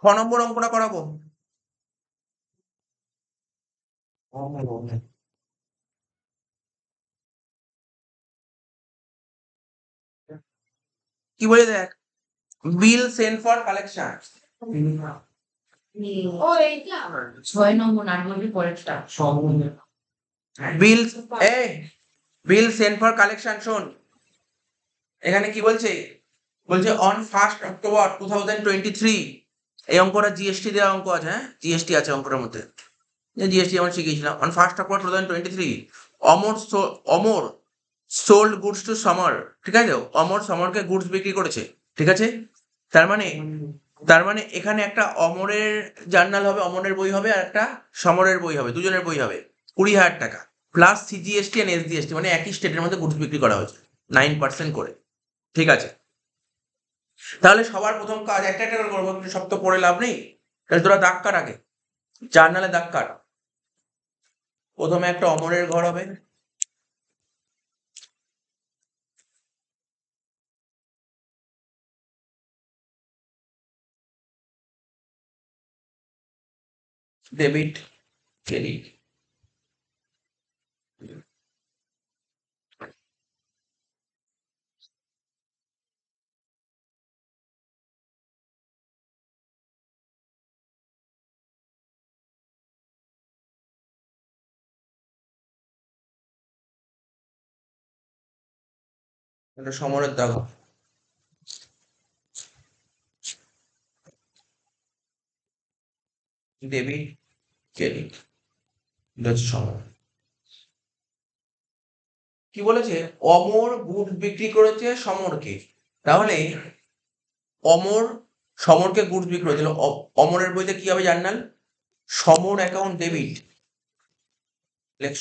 ছ নম্বর অঙ্কটা করাবো। কি বলে দেখ, বিল সেন্ড ফর কালেকশন। ও এইটা 6 নম্বর 8 নম্বর পরেরটা বিল বিল সেন্ড ফর কালেকশন। শোন এখানে কি বলছে, বলছে অন 1 অক্টোবর 2023। এই অঙ্কটা জিএসটি দেওয়া অঙ্ক আছে, হ্যাঁ জিএসটি আছে অঙ্কটার মধ্যে, জিএসটি আমরা শিখেছিলাম। On 1 October 2023 Amar sold goods to Samar. ঠিক আছে, অমর সমরকে গুডস বিক্রি করেছে। ঠিক আছে, তার মানে এখানে একটা অমরের জার্নাল হবে, অমরের বই হবে, আর একটা সমরের বই হবে, দুজনের বই হবে। 20,000 টাকা প্লাস সিজিএসটি আর এসজিএসটি, মানে একই স্টেটের মধ্যে গুডস বিক্রি করা হয়েছে 9% করে। ঠিক আছে, তাহলে সবার প্রথম কাজ একটা একটা করে করবো, সব তো পড়ে লাভ নেই। তাহলে তোরা দাগ কাট আগে, জার্নালে দাগ কাট। প্রথমে একটা অমরের ঘর হবে, ডেবিট ক্রেডিট। এটা সমরের দাগ হবে। ডেবিট ক্রেডিট, এটা হচ্ছে সমর। কি বলেছে, অমর গুড বিক্রি করেছে সমরকে। তাহলে অমর সমরকে গুডস বিক্রি করেছিল। অমরের বইতে কি হবে journal, Samar account debit,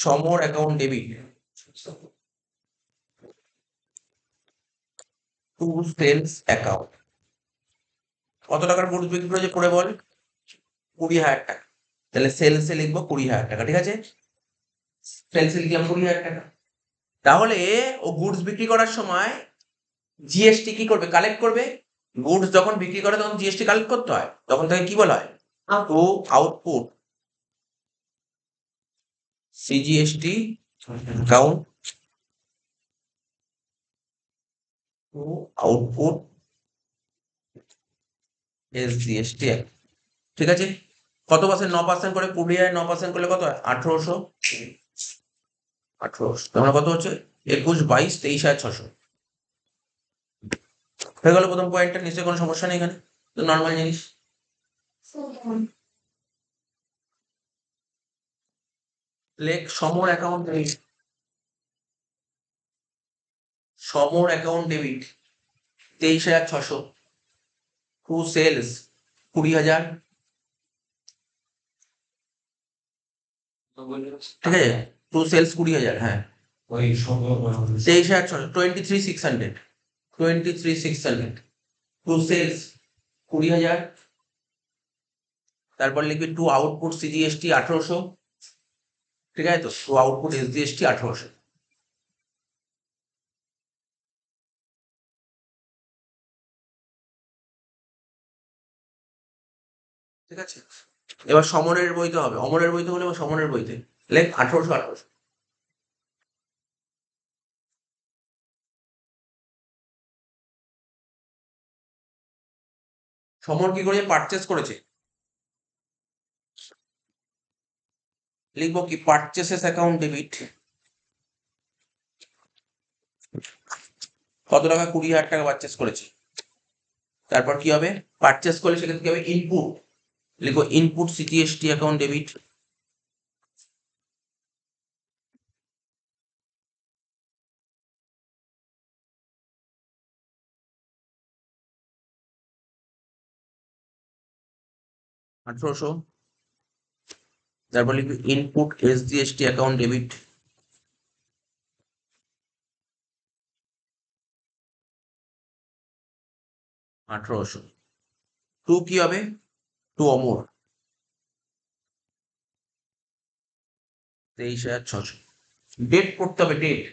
Samar account debit to sales account. কত টাকার গুডস বিক্রি করেছে পড়ে বল, 20,000 টাকা। তাহলে সেলসে লিখবো 20,000 টাকা। ঠিক আছে, সেলসে লিখলাম 20,000 টাকা। তাহলে ও গুডস বিক্রি করার সময় জিএসটি কি করবে, কালেক্ট করবে। গুডস যখন বিক্রি করে তখন জিএসটি কালেক্ট করতে হয়, তখন তাকে কি বলা হয়, two output CGST account two output SGST. ঠিক আছে, কত পার্সেন্ট, 9% করে, 20,000 9% করলে কত হয়, 1800। তোমরা কত হচ্ছে, 21, 22, 23,600 হয়ে গেল প্রথম পয়েন্টটা। নিশ্চয়ই কোনো সমস্যা নেই এখানে, তো নর্মাল জিনিস। লেখ Samar account debit, Samar account debit 23,600 to sales 20,000। ঠিক আছে, টু সেলস 20,000, হ্যাঁ 23,600, 23,600, 23,600 টু সেলস 20,000। তারপর লিখবি টু আউটপুট সিজিএসটি 1800। ঠিক আছে, তো টু আউটপুট এসজিএসটি 1800। ঠিক আছে, এবার সমরের বইতে হবে, অমরের বইতে হলে এবার সমরের বইতে লেখ 1800। সমর কি করে পারচেস করেছে, লিখবো কি পারচেসেস অ্যাকাউন্ট ডেবিট, কত টাকা, 20,000 টাকা পারচেস করেছে। তারপর কি হবে, পারচেস করলে সেক্ষেত্রে কি হবে, ইনপুট, লিখবো ইনপুট সিজিএসটি অ্যাকাউন্ট ডেবিট। আঠারোশো। তারপর লিখবি ইনপুট এসজিএসটি অ্যাকাউন্ট ডেবিট। আঠারোশো। টু কি হবে, টু অমর 23,600। ডেট করতে হবে, ডেট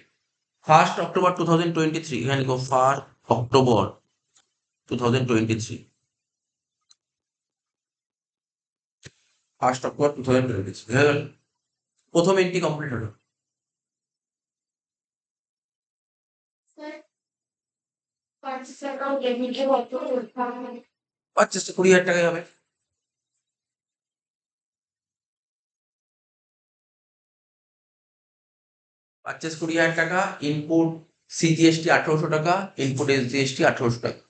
1 October 2023, এখানে লিখো 1 October 2023, 1 October 2023 হয়ে গেল, প্রথম এন্ট্রি কমপ্লিট হলো। পারচেসটা 20,000 টাকায় হবে। পারচেস 20,000 টাকা, ইনপুট সিজিএসটি 1800 টাকা, ইনপুট এসজিএসটি 1800 টাকা।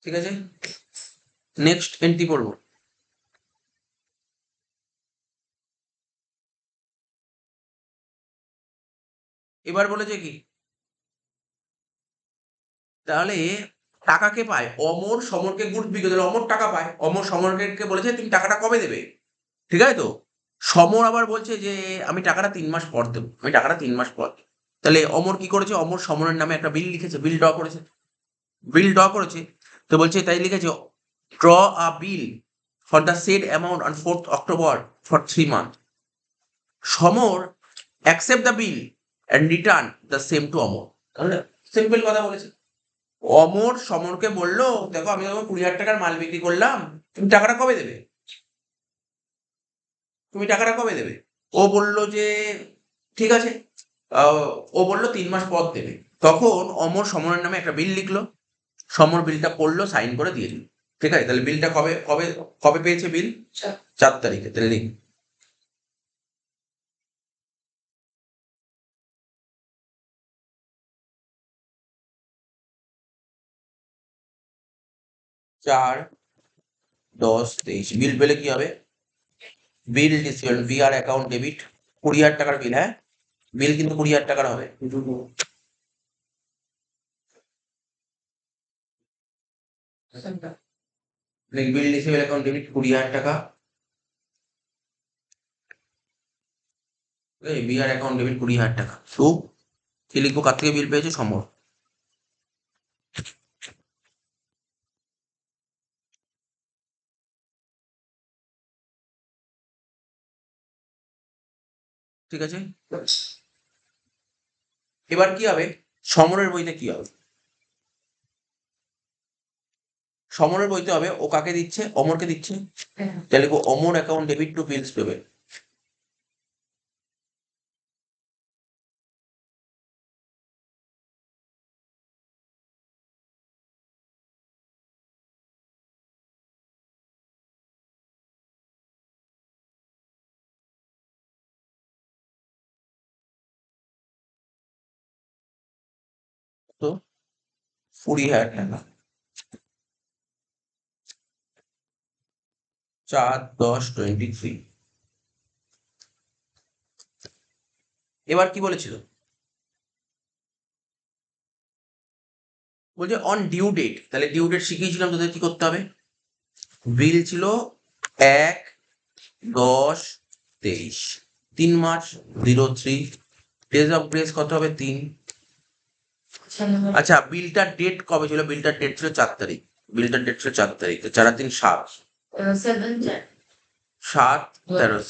ঠিক আছে, নেক্সট এন্ট্রি করবো। এবার বলেছে কি, তাহলে টাকা কে পায়? অমর সমরকে গুড বিক্রি করলে অমর টাকা পায়। অমর সমরকে বলেছে তুমি টাকাটা কবে দেবে, ঠিক আছে তো। সমর আবার বলছে যে আমি টাকাটা 3 মাস পর দেবো, আমি টাকাটা 3 মাস পর দেবো। তাহলে অমর কি করেছে, অমর সমরের নামে একটা বিল লিখেছে, বিল ড্র করেছে, বিল ড্র করেছে। তো বলছে তাই লিখেছে draw a bill for the said amount on 4th October for 3 months। Samar accept the bill and return the same to Amar. তাহলে সিম্পল কথা বলেছে। অমর সমরকে বললো দেখো আমি তোমাকে 20,000 টাকার মাল বিক্রি করলাম, তুমি টাকাটা কবে দেবে, তুমি টাকাটা কবে দেবে। ও বলল যে ঠিক আছে, ও বললো 3 মাস পর দেবে। তখন অমর সমরের নামে একটা বিল লিখলো, সমর বিলটা পড়লো, সাইন করে দিয়ে দিল। ঠিক আছে, তাহলে বিলটা কবে কবে কবে পেয়েছে বিল, 4 তারিখে। তাহলে লিখ 4/10/23। বিল পেলে কি হবে, বিল ডিসকাউন্ট বিআর অ্যাকাউন্ট ডেবিট 20,000 টাকার বিল। হ্যাঁ, বিল কিন্তু 20,000 টাকার হবে। বিল ডিসেবল অ্যাকাউন্ট ডেবিট 20,000 টাকা, বিআর অ্যাকাউন্ট ডেবিট 20,000 টাকা। তো কি লিখবো, কার থেকে বিল পেয়েছে, সমর। ঠিক আছে, এবার কি হবে, সমরের বইতে কি হবে, সমরের বইতে হবে ও কাকে দিচ্ছে, অমরকে দিচ্ছে। তাহলে লিখবো Amar account debit to bills payment. তো 20,000 টাকা, 4/10/23। এবার কি বলেছিল, বলছে অন ডিউ ডেট। তাহলে ডিউ ডেট শিখিয়েছিলাম তোদের কি করতে হবে, বিল ছিল 1/10/23, 3 মার্চ 03, ডেজ অফ গ্রেস কত হবে 3। আচ্ছা, বিলটার ডেট কবে ছিল, বিলটার ডেট ছিল 4 তারিখ, বিলটার ডেট ছিল 4 তারিখ, 4 আর 3 7,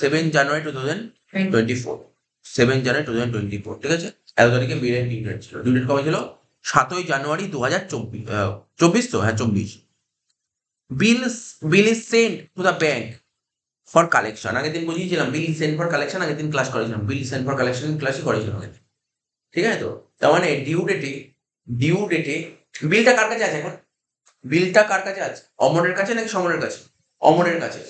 7 জানুয়ারি 2024, 7 জানুয়ারি 2024। ঠিক আছে, এত তারিখে বিলের ডিউ ডেট ছিল। ডিউ ডেট কবে ছিল, 7 জানুয়ারি 2024, 24 তো, হ্যাঁ 24। Bill bill is sent to the bank for collection. আগের দিন বুঝিয়েছিলাম বিল সেন্ট ফর কালেকশন, আগের দিন ক্লাস করেছিলাম, বিল সেন্ট ফর কালেকশন ক্লাসই করেছিলাম আগের দিন। ঠিক আছে তো, তার মানে ডিউ ডেটে বিলটা কার কাছে আছে এখন, বিলটা কার কাছে আছে, অমরের কাছে নাকি সমরের কাছে, অমরের কাছে।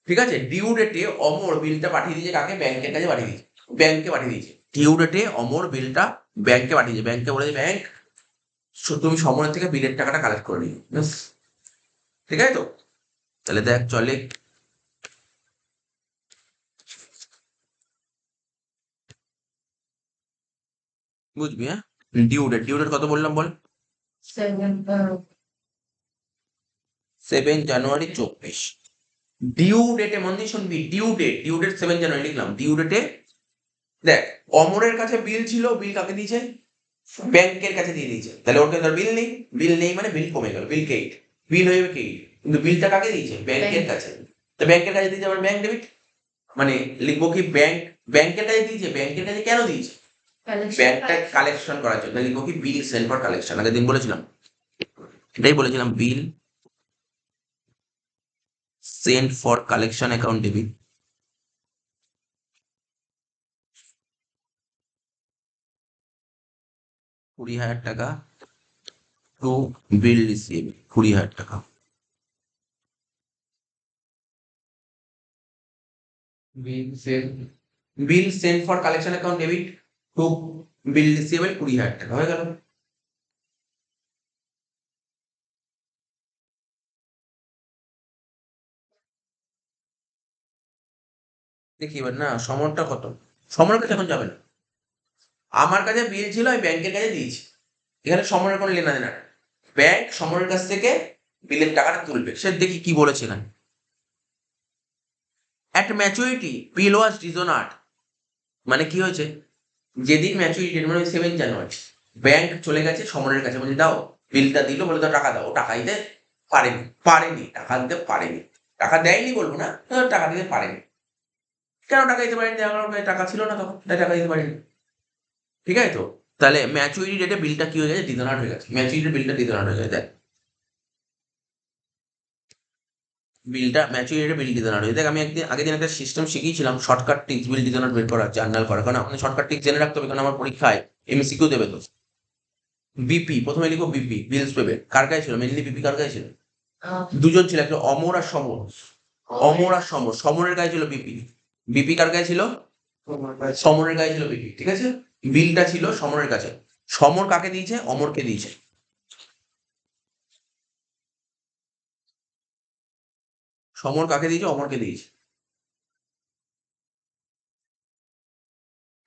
ঠিক আছে, ডিউ ডেটে অমর বিলটা পাঠিয়ে দিয়েছে কাকে, ব্যাংকের কাছে পাঠিয়ে দিয়েছে, ব্যাংকে পাঠিয়ে দিয়েছে। ডিউ ডেটে অমর বিলটা ব্যাংকে পাঠিয়ে দিয়েছে, ব্যাংকে বলেছে ব্যাংক তুমি সমরের থেকে বিলের টাকাটা কালেক্ট করে নিও। ব্যাস, ঠিক আছে তো। তাহলে দেখ চলে, বুঝবি। হ্যাঁ, ডিউ ডেট কত বললাম বল, 7 জানুয়ারি 24। ডিউ ডেটে মন দিয়ে শুনবি, ডিউ ডেট 7 জানুয়ারি লিখলাম। ডিউ ডেটে দেখ অমরের কাছে বিল ছিল, বিল কাকে দিয়েছে, ব্যাংকের কাছে দিয়ে দিয়েছে। তাহলে ওর কাছে বিল নেই, বিল নেই মানে বিল কমে গেল, বিল কেইট, বিল হয়ে যাবে কেইট। কিন্তু বিলটা কাকে দিয়েছে, ব্যাংকের কাছে। তো ব্যাংকের কাছে দিয়েছে, আমার ব্যাংক ডেবিট। মানে লিখবো কি ব্যাংক, ব্যাংকের কাছে দিয়েছে, ব্যাংকের কাছে কেন দিয়েছে? ব্যাংকটা কালেকশন করার জন্য। লিখবো কি বিল সেন্ড ফর কালেকশন, আগের দিন বলেছিলাম, এটাই বলেছিলাম, bill send for collection account debit 20,000 টাকা টু বিল রিসিভ 20,000 টাকা। Bill send for collection account debit to bill receivable 20,000 টাকা হয়ে গেল। দেখি এবার না সমরটা কত, সমরের কাছে এখন যাবে না, আমার কাছে বিল ছিল আমি ব্যাংকের কাছে দিয়েছি, এখানে সমরের কোনো লেনা দেনা নেই। ব্যাংক সমরের কাছ থেকে বিলের টাকাটা তুলবে, সে দেখি কি বলেছে এখানে। অ্যাট ম্যাচুরিটি বিল ওয়াজ ডিসঅনার্ড, মানে কি হয়েছে, যেদিন ম্যাচুরিটি মানে 7 জানুয়ারি ব্যাংক চলে গেছে সমরের কাছে, বলছে দাও, বিলটা দিল, বলে দাও টাকা দাও, ও টাকা দিতে পারেনি টাকা দিতে পারেনি, টাকা দেয়নি বলবো না, টাকা দিতে পারেনি। কেন টাকা দিতে পারেনি? আমার কাছে টাকা ছিল না তখন, তাই টাকা দিতে পারিনি। ঠিক আছে তো, তাহলে ম্যাচুরিটি ডেটে বিলটা কি হয়ে গেছে, ডিসঅনার্ড হয়ে গেছে, ম্যাচুরিটি বিলটা ডিসঅনার্ড হয়ে গেছে, বিলটা ম্যাচুরিটি বিল ডিসঅনার্ড হয়ে দেখ। আমি একদিন আগের দিন একটা সিস্টেম শিখিয়েছিলাম, শর্টকাট ট্রিক্স বিল ডিসঅনার্ড বের করা, জার্নাল করা, কারণ আমাদের শর্টকাট ট্রিক্স জেনে রাখতে হবে, কারণ আমার পরীক্ষায় এমসিকিউ দেবে তো। বিপি প্রথমে লিখো, বিপি বিলস পেবে, কার কাছে ছিল মেনলি, বিপি কার কাছে ছিল? দুজন ছিল, একটা অমর আর সমর, অমর আর সমর, সমরের গায়ে ছিল বিপি, বিপি কার গায়ে ছিল? সমরের গায়ে ছিল বিপি, ঠিক আছে। বিলটা ছিল সমরের কাছে, সমর কাকে দিয়েছে? অমরকে দিয়েছে। সমর কাকে দিয়েছে? অমরকে দিয়েছে,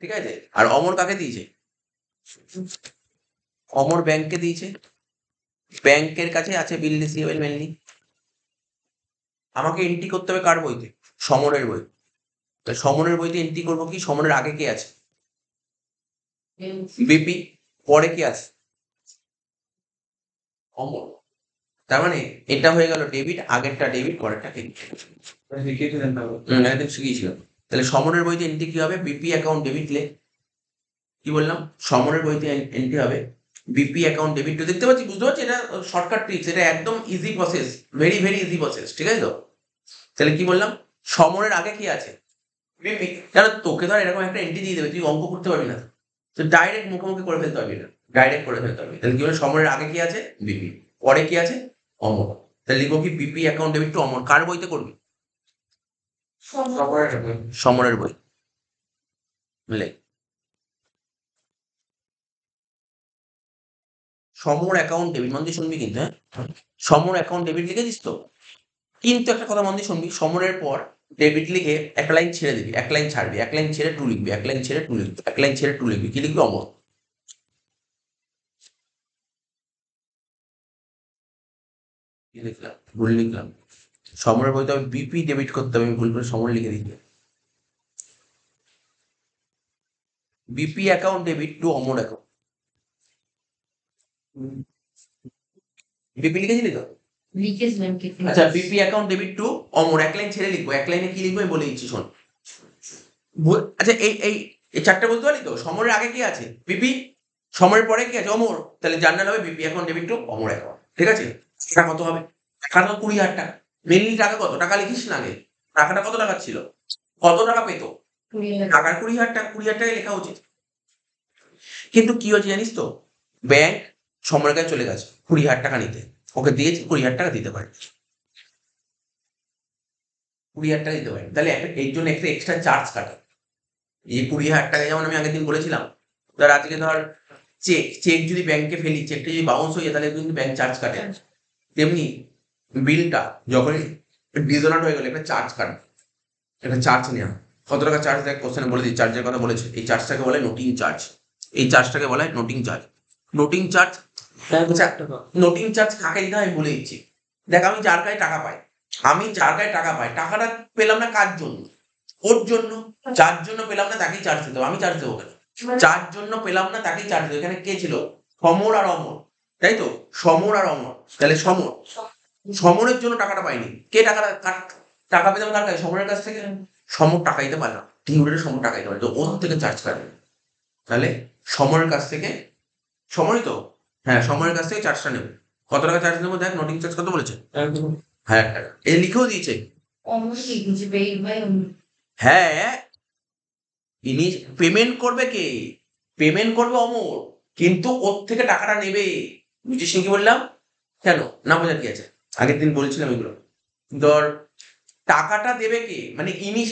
ঠিক আছে। আর অমর কাকে দিয়েছে? অমর ব্যাংককে দিয়েছে, ব্যাংকের কাছে আছে বিল রিসিভেবল মেনলি। আমাকে এন্ট্রি করতে হবে কার বইতে? সমরের বই। তা সমরের বইতে এন্ট্রি করবো কি, সমরের আগে কে আছে? বিপি, পরে কি আছে? অমর। তার মানে এটা হয়ে গেল ডেবিট, আগেরটা ডেবিট, পরেরটা ক্রেডিট। একদিন শিখিয়েছিলাম। তাহলে সমরের বইতে এন্ট্রি কি হবে? বিপি অ্যাকাউন্ট ডেবিট লে, কি বললাম, সমরের বইতে এন্ট্রি হবে বিপি অ্যাকাউন্ট ডেবিট টু। দেখতে পাচ্ছি, বুঝতে পারছি, এটা শর্টকাট ট্রিক্স, এটা একদম easy process, very very easy process, ঠিক আছে তো। তাহলে কি বললাম, সমরের আগে কি আছে? বিপি। কারণ তোকে ধর এরকম একটা এন্ট্রি দিয়ে দেবে, তুই অঙ্ক করতে পারবি না, তো ডাইরেক্ট মুখোমুখি করে ফেলতে পারবি না, ডাইরেক্ট করে ফেলতে পারবি। তাহলে কি বলে, সমরের আগে কি আছে? বিপি, পরে কি আছে? অমর। তাহলে লিখবো কি, বিপি অ্যাকাউন্ট ডেবিট টু অমর, কার বইতে করবি? সমরের বই, বুঝলে। সমর অ্যাকাউন্ট ডেবিট, মন দিয়ে শুনবি কিন্তু, হ্যাঁ, সমর অ্যাকাউন্ট ডেবিট লিখেছিস তো, কিন্তু একটা কথা মন দিয়ে শুনবি, সমরের পর ডেবিট লিখে একটা লাইন ছেড়ে দিবি, এক লাইন ছাড়বি, এক লাইন ছেড়ে টু লিখবি, এক লাইন ছেড়ে টু লিখবি, এক লাইন ছেড়ে টু লিখবি, কি লিখবি? অমর। কি লিখলাম? ভুল লিখলাম, সমরের বইতে আমি বিপি ডেবিট করতে হবে, আমি ভুল করে সমর লিখে দিচ্ছি। BP account debit to Amar account, BP লিখেছিলি তো? লিখেছিলাম কি? আচ্ছা, BP account debit to Amar, এক লাইন ছেড়ে লিখবো, এক লাইনে কি লিখবো আমি বলে দিচ্ছি, শোন। আচ্ছা, এই এই এই চারটে বলতে পারি তো? সমরের আগে কি আছে? বিপি। সমরের পরে কি আছে? অমর। তাহলে জার্নাল হবে BP account debit to Amar account, ঠিক আছে। টাকা কত হবে? টাকা তো 20,000 টাকা। মেনলি টাকা কত টাকা লিখিস না আগে, টাকাটা কত টাকা ছিল, কত টাকা পেতো? টাকার 20,000 টাকা, 20,000 টাকায় লেখা উচিত। কিন্তু কি হচ্ছে জানিস তো, ব্যাংক সমরের কাছে চলে গেছে 20,000 টাকা নিতে, ওকে দিয়েছি 20,000 টাকা দিতে পারে, 20,000 টাকা দিতে পারে, তাহলে একটা এর জন্য একটা এক্সট্রা চার্জ কাটে। এই 20,000 টাকা, যেমন আমি আগের দিন বলেছিলাম, ধর আজকে ধর চেক চেক যদি ব্যাংকে ফেলি, চেকটা যদি বাউন্স হয়ে যায়, তাহলে কিন্তু ব্যাংক চার্জ কাটে। তেমনি বিলটা যখন ডিসঅনার্ড হয়ে গেলে একটা চার্জ কাটবে, একটা চার্জ নেওয়া। কত টাকা চার্জ দেখ, কোশ্চেনে বলে দিই, চার্জের কথা বলেছে, এই চার্জটাকে বলে নোটিং চার্জ, এই চার্জটাকে বলা হয় noting charge. Noting charge, noting charge কাকে দিতে হয় আমি বলে দিচ্ছি। দেখ, আমি যার কাছে টাকা পাই, আমি যার কাছে টাকা পাই, টাকাটা পেলাম না কার জন্য? ওর জন্য। যার জন্য পেলাম না তাকেই চার্জ দিতে হবে, আমি চার্জ দেবো কেন? যার জন্য পেলাম না তাকেই চার্জ দেবো। এখানে কে ছিল? সমর আর অমর, তাই তো, সমর আর অমর। তাহলে সমর, সমরের জন্য টাকাটা পাইনি, কে টাকাটা টাকা পেতাম কার কাছে? সমরের কাছ থেকে। সমর টাকা দিতে পারলাম, ডিউরের সমর টাকা দিতে পারলাম, তো ওর থেকে চার্জ কাটবে। তাহলে সমরের কাছ থেকে, সমরই তো, হ্যাঁ সমরের কাছ থেকে চার্জটা নেবে। কত টাকা চার্জ নেবো দেখ, নোটিং চার্জ কত বলেছে? 1000 টাকা। এ লিখেও দিয়েছে। অমর কি বুঝবে ভাই? হ্যাঁ, ইনি পেমেন্ট করবে কে? পেমেন্ট করবে অমর, কিন্তু ওর থেকে টাকাটা নেবে। বুঝিস কি বললাম? কেন না বোঝার কি আছে? আগের দিন বলেছিলাম এগুলো। ধর টাকাটা দেবে কে, মানে ইনি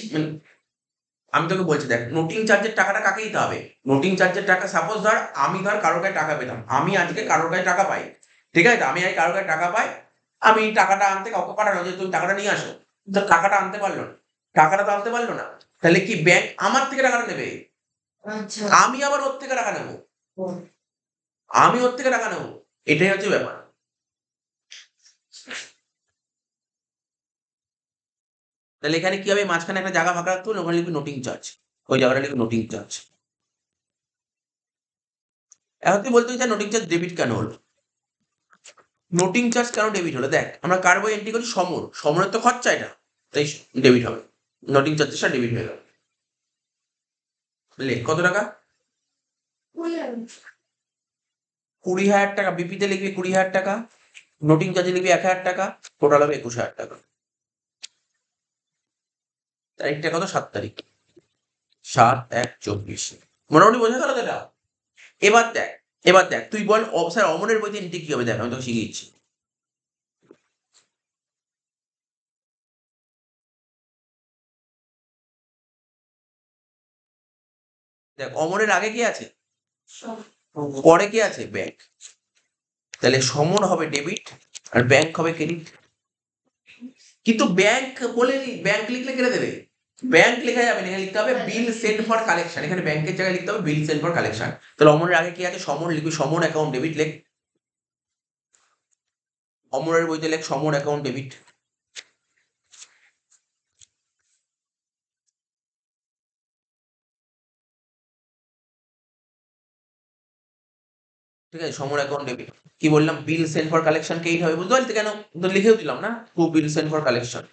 আমি তোকে বলছি দেখ, নোটিং চার্জের টাকাটা কাকে দিতে হবে? নোটিং চার্জের টাকা সাপোজ ধর আমি ধর কারোর কাছে টাকা পেতাম, আমি আজকে কারোর কাছে টাকা পাই, ঠিক আছে? আমি আজ কারোর কাছে টাকা পাই, আমি টাকাটা আনতে কাউকে পাঠানো যে তুমি টাকাটা নিয়ে আসো, তো টাকাটা আনতে পারলো না, টাকাটা তো আনতে পারলো না, তাহলে কি ব্যাংক আমার থেকে টাকাটা নেবে? আচ্ছা। আমি আবার ওর থেকে টাকা নেবো, ও, আমি ওর থেকে টাকা নেবো, এটাই হচ্ছে ব্যাপার। তাহলে এখানে কি হবে, মাঝখানে একটা জায়গা ফাঁকা রাখতে হলো, ওখানে লিখবি নোটিং চার্জ, ওই জায়গাটা লিখবি নোটিং চার্জ। এখন তুই বলতে চাই নোটিং চার্জ ডেবিট কেন হলো? নোটিং চার্জ কেন ডেবিট হলো? দেখ আমরা কার বই এন্ট্রি করি? সমর, সমরের তো খরচা এটা, তাই ডেবিট হবে। নোটিং চার্জটা ডেবিট হয়ে গেল। লেখ কত টাকা? 20,000 টাকা। বিপিতে লিখবি 20,000 টাকা, নোটিং চার্জে লিখবি 1,000 টাকা, টোটাল হবে 21,000 টাকা। তারিখটা কত? 7 তারিখ, 7/1/24। মোটামুটি বোঝা গেল তো এটা? এবার দেখ, এবার দেখ তুই বল স্যার অমরের বইতে এন্ট্রি কি হবে? দেখ আমি তোকে শিখিয়ে দিচ্ছি। দেখ অমরের আগে কি আছে, পরে কি আছে? ব্যাংক। তাহলে সমর হবে ডেবিট আর ব্যাংক হবে ক্রেডিট। কিন্তু ব্যাংক বলে ব্যাংক লিখলে কেটে দেবে, ব্যাংক লেখা যাবে না, এখানে লিখতে হবে বিল সেন্ড ফর কালেকশন। এখানে ব্যাংকের জায়গায় লিখতে হবে বিল সেন্ড ফর কালেকশন। তাহলে অমরের আগে কি আছে? সমর লিখবি, সমর অ্যাকাউন্ট ডেবিট লেখ, অমরের বইতে লেখ সমর অ্যাকাউন্ট ডেবিট। ঠিক আছে, সমর অ্যাকাউন্ট ডেবিট। কি বললাম? বিল সেন্ড ফর কালেকশন কে হবে, বুঝতে পারলি তো? কেন তো লিখেও দিলাম না, to bill send for collection.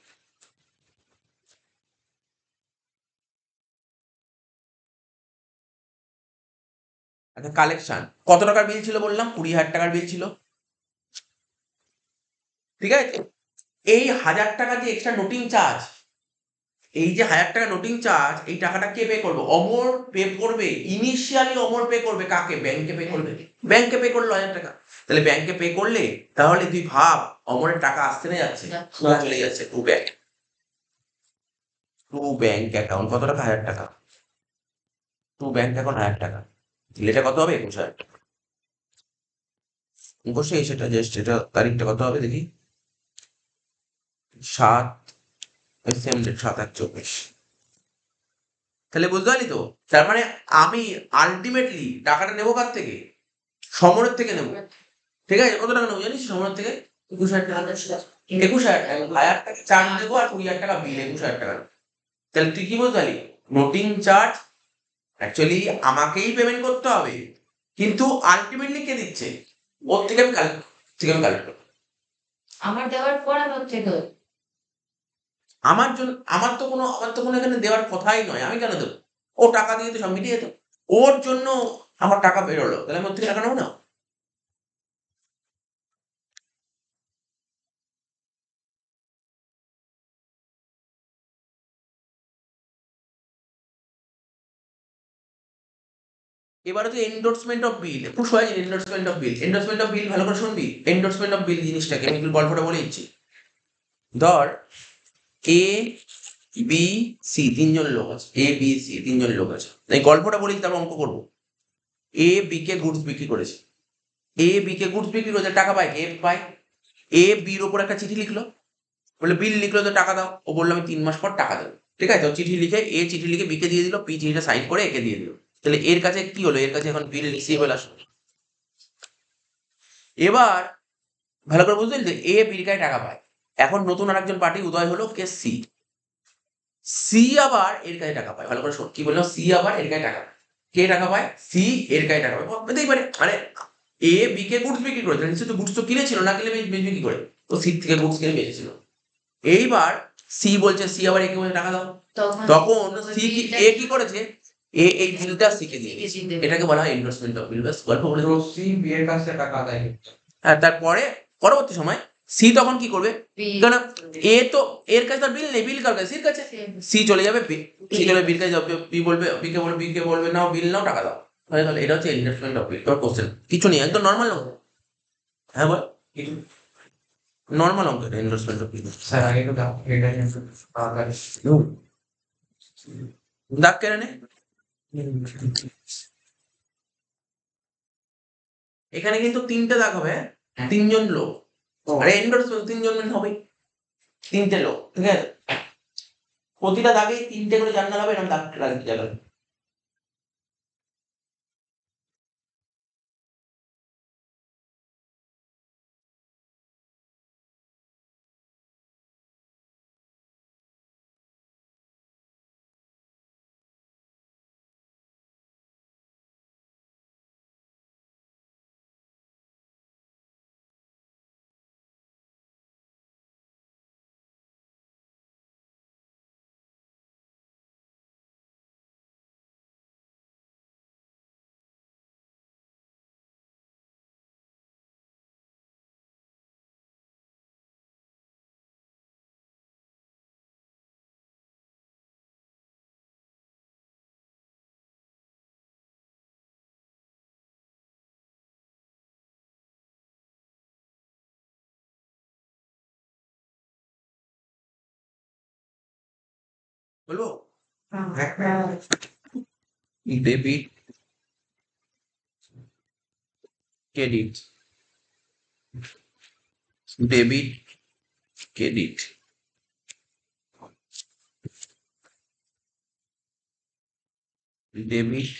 আচ্ছা কালেকশন কত টাকার বিল ছিল বললাম? 20,000 টাকার বিল ছিল, ঠিক আছে? এই 1,000 টাকা যে এক্সট্রা নোটিং চার্জ, এই যে 1,000 টাকা নোটিং চার্জ, এই টাকাটা কে পে করবে? অমর পে করবে। ইনিশিয়ালি অমর পে করবে কাকে? ব্যাংকে পে করবে। ব্যাংকে পে করলো 1,000 টাকা। তাহলে ব্যাংকে পে করলে তাহলে তুই ভাব অমরের টাকা আসতে না যাচ্ছে? না চলে যাচ্ছে to bank, to bank account. কত টাকা? 1,000 টাকা। টু ব্যাংক অ্যাকাউন্ট 1,000 টাকা। তাহলে এটা কত হবে? 21,000 টাকা। অবশ্যই সেটা জাস্ট এটা তারিখটা কত হবে দেখি, 7 সেম ডেট, 7/1/24। তাহলে বুঝতে পারলি তো? তার মানে আমি আলটিমেটলি টাকাটা নেবো কার থেকে? সমরের থেকে নেবো, ঠিক আছে? কত টাকা নেবো জানিস সমরের থেকে? 21,000 টাকা। 21,000 টাকা, 1,000 টাকা চার্জ দেবো আর 20,000 টাকা বিল, 21,000 টাকা। তাহলে তুই কি বলতে পারলি? নোটিং চার্জ অ্যাকচুয়ালি আমাকেই পেমেন্ট করতে হবে, কিন্তু আলটিমেটলি কে দিচ্ছে? ওর থেকে আমি কালেক্ট করবো। আমার দেওয়ার পর আমার থেকে আমার জন্য আমার তো কোনো এখানে দেওয়ার কথাই নয়, আমি কেন দেবো? ও টাকা দিয়ে তো সব মিটিয়ে যেত, ওর জন্য আমার টাকা বেরোলো, তাহলে আমি ওর থেকে টাকা নেবো না? এবারে তো এন্ডোর্সমেন্ট অফ বিল, খুব সহজ। Endorsement of bill, endorsement of bill ভালো করে শুনবি। এন্ডোর্সমেন্ট অফ বিল জিনিসটাকে আমি একটু গল্পটা বলে দিচ্ছি। ধর এ বি সি তিনজন লোক আছে, এ বি সি তিনজন লোক আছে, এই গল্পটা বলি তারপর অঙ্ক করবো। এ বি কে গুডস বিক্রি করেছে, এ বি কে গুডস বিক্রি করেছে, টাকা পায় কে? পায়। এ বির ওপর একটা চিঠি লিখলো, বলে বিল লিখলো তো টাকা দাও। ও বললো আমি 3 মাস পর টাকা দেবো, ঠিক আছে? তো চিঠি লিখে এ চিঠি লিখে বিকে দিয়ে দিল, বি চিঠিটা সাইন করে একে দিয়ে দিল। তাহলে এর কাছে কি হলো? এর কাছে এখন বিল রিসিভেবল আসলো। এবার ভালো করে বুঝতে পারলি তো? এ বির কাছে টাকা পায়। এখন নতুন আরেকজন পার্টি উদয় হলো, কে? সি। সি আবার এর কাছে টাকা পায়। ভালো করে শোন কি বললাম, সি আবার এর কাছে টাকা পায়। কে টাকা পায়? সি এর কাছে টাকা পায়। পেতেই পারে, মানে এ বি কে গুডস বিক্রি করেছে, নিশ্চয়ই তো গুডস তো কিনেছিল, না কিনে বেচবে কি করে? তো সি থেকে গুডস কিনে বেচেছিল। এইবার সি বলছে, সি আবার একে বলছে টাকা দাও, তখন সি এ কি করেছে, এ এই বিলটা সিকে দিয়ে দিয়েছে। এটাকে বলা হয় এন্ডোর্সমেন্ট অফ বিল। ব্যাস গল্প বলে দেবো। সি বি এর কাছে টাকা আদায় করছে। হ্যাঁ, তারপরে পরবর্তী সময় সি তখন কি করবে, কারণ এ তো এর কাছে তার বিল নেই, বিল কার কাছে, সির কাছে। সি চলে যাবে সি চলে বিল কাছে যাবে, বি বলবে বি কে বলবে নাও বিল নাও টাকা দাও, হয়ে গেল। এটা হচ্ছে ইনভেস্টমেন্ট অফ বিল। তোর কোশ্চেন কিছু নেই, একদম নর্মাল অঙ্ক। হ্যাঁ বল, নর্মাল অঙ্ক এটা ইনভেস্টমেন্ট অফ বিল। স্যার আগে তো দাও এটা কিন্তু তাড়াতাড়ি। দাগ কেটে নে। এখানে কিন্তু তিনটে দাগ হবে, তিনজন লোক। আরে এন্ডোর্সমেন্ট তিনজন হবে, তিনটে লোক, ঠিক আছে। প্রতিটা দাগে তিনটে করে জার্নাল হবে, এরকম দাগ রাখতে যাবে। বলবো, debit credit, debit credit, debit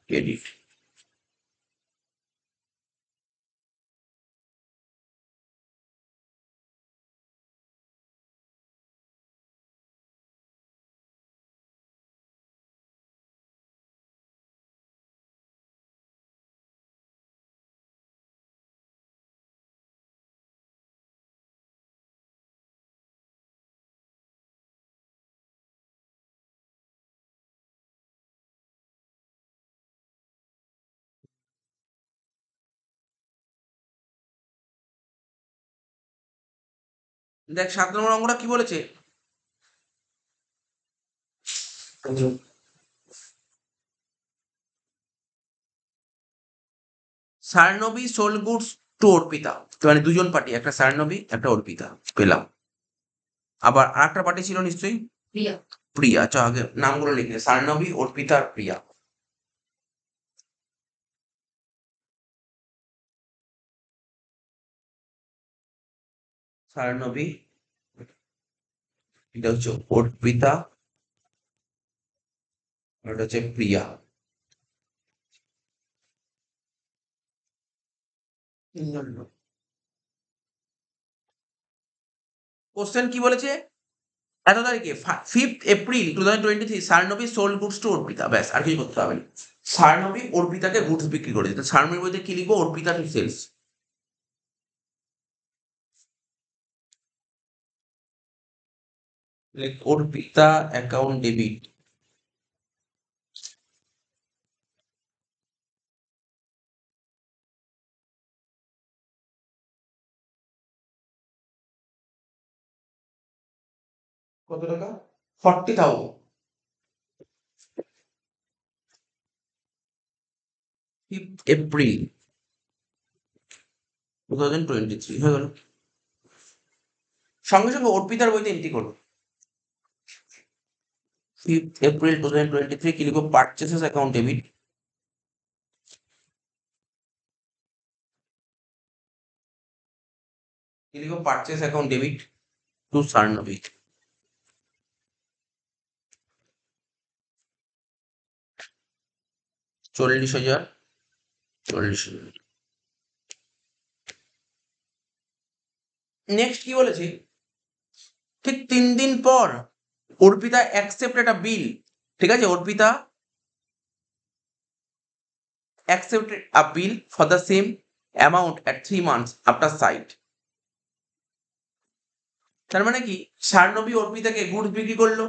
credit. দেখ 7 নম্বর অঙ্কটা কি বলেছে, সারনবী সোল গুডস টু অর্পিতা। মানে দুজন পার্টি, একটা সারনবী একটা অর্পিতা পেলাম। আবার আরেকটা পার্টি ছিল নিশ্চয়ই প্রিয়া। প্রিয়া। আচ্ছা আগে নামগুলো লিখে, সারনবী, অর্পিতা আর প্রিয়া। সারনবী, এটা হচ্ছে অর্পিতা, আর এটা হচ্ছে প্রিয়া। কোশ্চেন কি বলেছে, এত তারিখে 5th April 2023 Saranbi sold goods to Arpita. ব্যাস, আর কিছু করতে হবে না। সারনবী অর্পিতাকে গুডস বিক্রি করে দিতে, সারনবীর বইতে কি লিখবো, Arpita to sales. Arpita account debit, কত টাকা, 40,000। 5th এপ্রিল 2023 হয়ে গেল। সঙ্গে সঙ্গে অর্পিতার বইতে এন্ট্রি করো, 5th এপ্রিল 2023 কি লিখবো, পারচেসেস অ্যাকাউন্ট ডেবিট, কি লিখবো, পারচেস অ্যাকাউন্ট ডেবিট টু সারনবী। চল্লিশ হাজার। নেক্সট কি বলেছি, ঠিক 3 দিন পর অর্পিতা অ্যাকসেপ্ট একটা বিল। ঠিক আছে, Arpita accepted a bill for the same amount at 3 months after sight. তার মানে কি, সারনবী অর্পিতাকে গুডস বিক্রি করলো,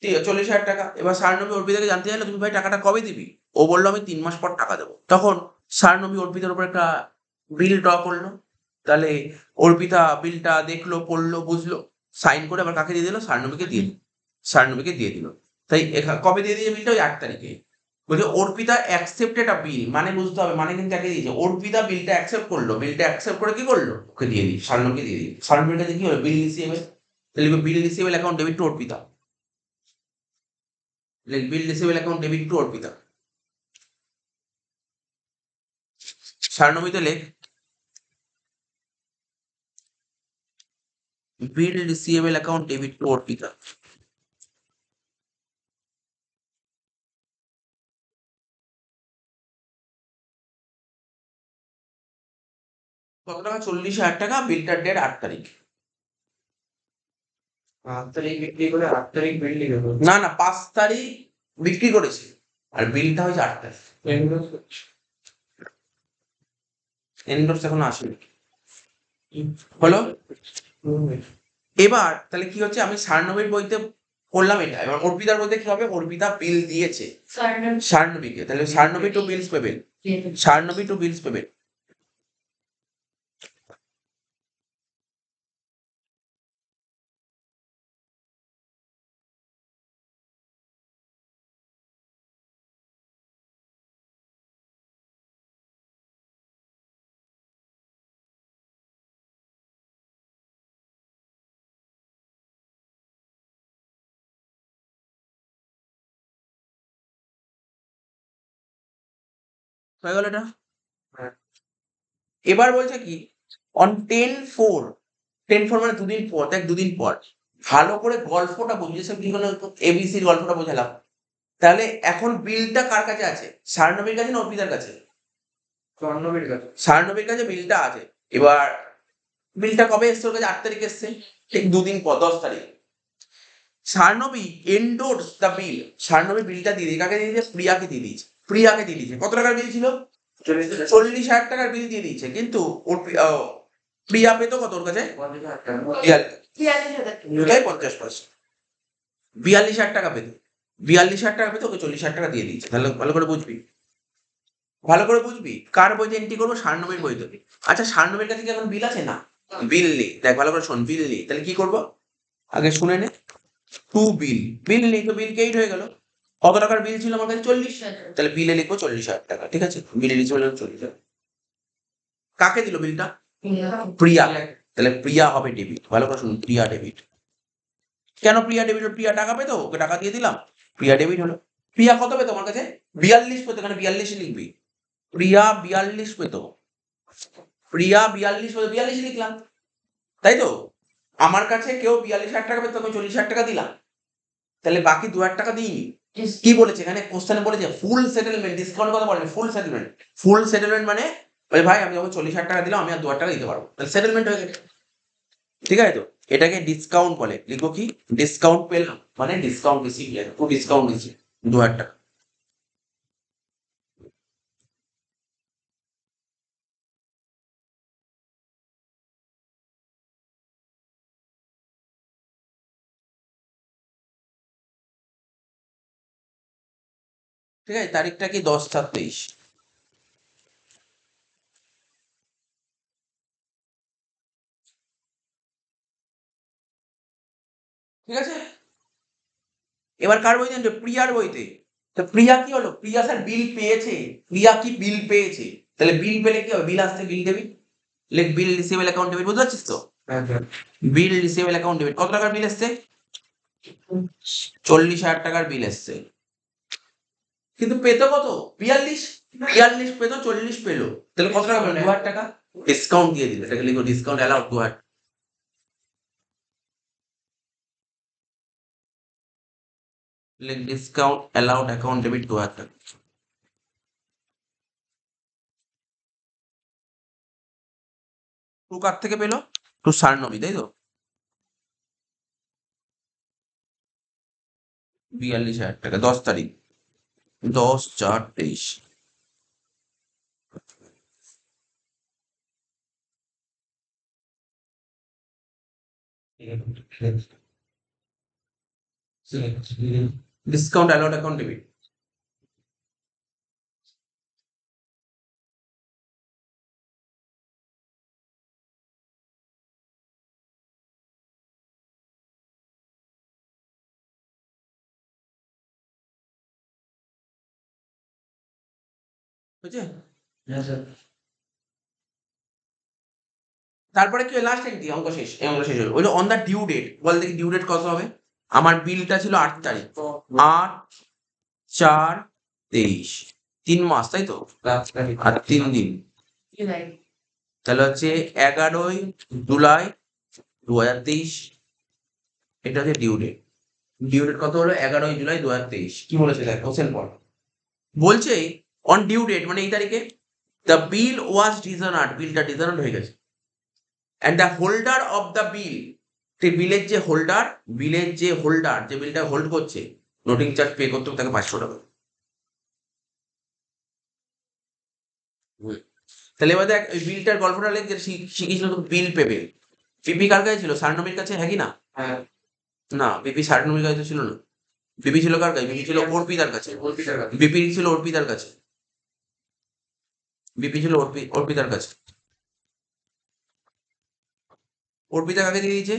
40,000 টাকা। এবার সারনবী অর্পিতাকে জানতে চাইলো তুমি ভাই টাকাটা কবে দিবি? ও বললো আমি 3 মাস পর টাকা দেবো। তখন সারনবী অর্পিতার উপর একটা বিল ড্র করলো। তাহলে অর্পিতা বিলটা দেখলো, পড়লো, বুঝলো, সাইন করে আবার কাকে দিয়ে দিল? সারনবীকে দিয়ে দিল। সারনবীকে দিয়ে দিল। তাই কবে দিয়ে দিয়েছে বিলটা? ওই 8 তারিখে। বলছে অর্পিতা অ্যাকসেপ্টেড আ বিল, মানে বুঝতে হবে, মানে কিন্তু একে দিয়েছে। অর্পিতা বিলটা অ্যাকসেপ্ট করলো, বিলটা অ্যাকসেপ্ট করে কি করলো? ওকে দিয়ে দিই, সারনবীকে দিয়ে দিই। সারনবীর কাছে কি হলো? Bill receivable. তাহলে bill receivable account debit to Arpita. Bill receivable account debit to Arpita. সারনবীতে লেখ bill receivable account debit to Arpita. কত টাকা? 40,000 টাকা। বিলটার ডেট 8 তারিখ। 8 তারিখ বিক্রি করে 8 তারিখ বিল লিখে দেবো। না না, 5 তারিখ বিক্রি করেছে আর বিলটা হয়েছে 8 তারিখ। এন্ডোর্স এখনো আসেনি। হলো? এবার তাহলে কি হচ্ছে? আমি সারনবীর বইতে করলাম এটা। এবার অর্পিতার বইতে কি হবে? অর্পিতা বিল দিয়েছে সারনবীকে। তাহলে সারনবী টু বিলস পেবেন। সারনবী টু বিলস পেবেন। হয়ে গেল এটা? হ্যাঁ। এবার বলছে কি অন 10/4, 10/4 মানে দুদিন পর। দেখ দুদিন পর ভালো করে গল্পটা বুঝিয়ে সব কি কোনো এবিসির গল্পটা বোঝালাম। তাহলে এখন বিলটা কার কাছে আছে? সারনবীর কাছে না অর্পিতার কাছে? স্বর্ণবীর কাছে। সারনবীর কাছে বিলটা আছে। এবার বিলটা কবে এসছে ওর কাছে? 8 তারিখে এসছে। ঠিক দুদিন পর 10 তারিখ সারনবী এন্ডোর্স দ্য বিল। সারনবী বিলটা দিয়ে দিয়েছে। কাকে দিয়ে দিয়েছে? প্রিয়াকে দিয়ে দিয়েছে। প্রিয়াকে দিয়ে দিয়েছে। কত টাকার বিল ছিল? 40,000 টাকার বিল দিয়ে দিয়েছে। কিন্তু ওর প্রিয়া পেত কত ওর কাছে? 50%। 42,000 টাকা পেত। 42,000 টাকা পেত, ওকে 40,000 টাকা দিয়ে দিয়েছে। তাহলে ভালো করে বুঝবি, ভালো করে বুঝবি। কার বইতে এন্ট্রি করবো? সারনবীর বইতে। আচ্ছা সারনবীর কাছে কি এখন বিল আছে? না, বিল নেই। দেখ ভালো করে শোন, বিল নেই। তাহলে কি করবো? আগে শুনে নে। টু বিল, বিল নেই তো বিল কেইট হয়ে গেল। কত টাকার বিল ছিল আমার কাছে? 40। তাহলে বিলে লিখবো 40,000 টাকা। ঠিক আছে, বিলে লিখবো 40,000। কাকে দিল বিলটা? প্রিয়া। তাহলে প্রিয়া হবে ডেবিট। ভালো করে শুনুন, প্রিয়া ডেবিট। কেন প্রিয়া ডেবিট? প্রিয়া টাকা পেতো, ওকে টাকা দিয়ে দিলাম, প্রিয়া ডেবিট হলো। প্রিয়া কত পেতো আমার কাছে? 42 পেতো। এখানে 42 লিখবি। প্রিয়া 42 পেতো। প্রিয়া 42 পেতো, 42 লিখলাম। তাই তো? আমার কাছে কেউ 42,000 টাকা পেতো, আমি 40,000 টাকা দিলাম। তাহলে বাকি 2,000 টাকা দিইনি। কি বলেছে এখানে? কোশ্চেনে বলেছে ফুল সেটেলমেন্ট। ডিসকাউন্ট কথা বলেনি, ফুল সেটেলমেন্ট। ফুল সেটেলমেন্ট মানে ওই ভাই আমি যখন 40,000 টাকা দিলাম, আমি আর 2,000 টাকা দিতে পারবো। তাহলে সেটেলমেন্ট হয়ে গেছে। ঠিক আছে তো? এটাকে ডিসকাউন্ট বলে। লিখবো কি? ডিসকাউন্ট পেলাম মানে ডিসকাউন্ট রিসিভ। খুব ডিসকাউন্ট রিসিভ 2,000 টাকা। ঠিক আছে, তারিখটা কি? 10/7/23। ঠিক আছে। এবার কার বইতে আনবে? প্রিয়ার বইতে। তো প্রিয়া কি হলো? প্রিয়া স্যার বিল পেয়েছে। প্রিয়া কি বিল পেয়েছে? তাহলে বিল পেলে কি হবে? বিল আসতে বিল ডেবিট। লেখ বিল রিসিভেবল অ্যাকাউন্ট ডেবিট। বুঝতে পারছিস তো? বিল রিসিভেবল অ্যাকাউন্ট ডেবিট। কত টাকার বিল এসছে? 40,000 টাকার বিল এসছে। কিন্তু পেতো কত? 42। 42 পেতো, 40 পেলো। তাহলে কত টাকা পেলো? 2,000 টাকা। ডিসকাউন্ট দিয়ে দিল। এটাকে লিখো ডিসকাউন্ট অ্যালাউড 2,000। লিখ ডিসকাউন্ট অ্যালাউড অ্যাকাউন্ট ডেবিট 2,000 টাকা। টু কার থেকে পেলো? টু সারনবী, তাই তো? 42,000 টাকা 10 তারিখ। 10/4/23। Discount allowed account debit. বুঝছে? হ্যাঁ স্যার। তারপরে কি লাস্ট এন্ট্রি, অঙ্ক শেষ, এই অঙ্ক শেষ হলো। ওই অন দ্য ডিউ ডেট, বল দেখি ডিউ ডেট কত হবে। আমার বিলটা ছিল 8 তারিখ, 8/4/23, 3 মাস, তাই তো, আর 3 দিন, জুলাই। তাহলে হচ্ছে 11 জুলাই 2023। এটা হচ্ছে ডিউ ডেট। ডিউ ডেট কত হলো? 11 জুলাই 2023। কি বলেছে দেখ, কোশ্চেন পড়। বলছে অন ডিউ ডেট মানে এই তারিখে দ্য বিল ওয়াজ ডিসঅনার্ড, বিলটা ডিসঅনার্ড হয়ে গেছে, and the holder of the বিল, বিলের যে হোল্ডার, যে বিলটা হোল্ড করছে, নোটিং চার্জ পে করতে হবে তাকে 500 টাকা। তাহলে এবার দেখ ওই বিলটার গল্পটা লেখ, যে শিখিয়েছিল তো বিল পেবে। বিপি কার কাছে ছিল? সারনবীর কাছে, হ্যাঁ কি না? হ্যাঁ। না, বিপি সারনবীর কাছে ছিল না। বিপি ছিল কার কাছে? বিপি ছিল অর্পিতার কাছে। অর্পিতার কাছে। বিপি ছিল অর্পিতার কাছে। বিপি ছিল অর্পিতার কাছে। অর্পিতা কাকে দিয়ে দিয়েছে?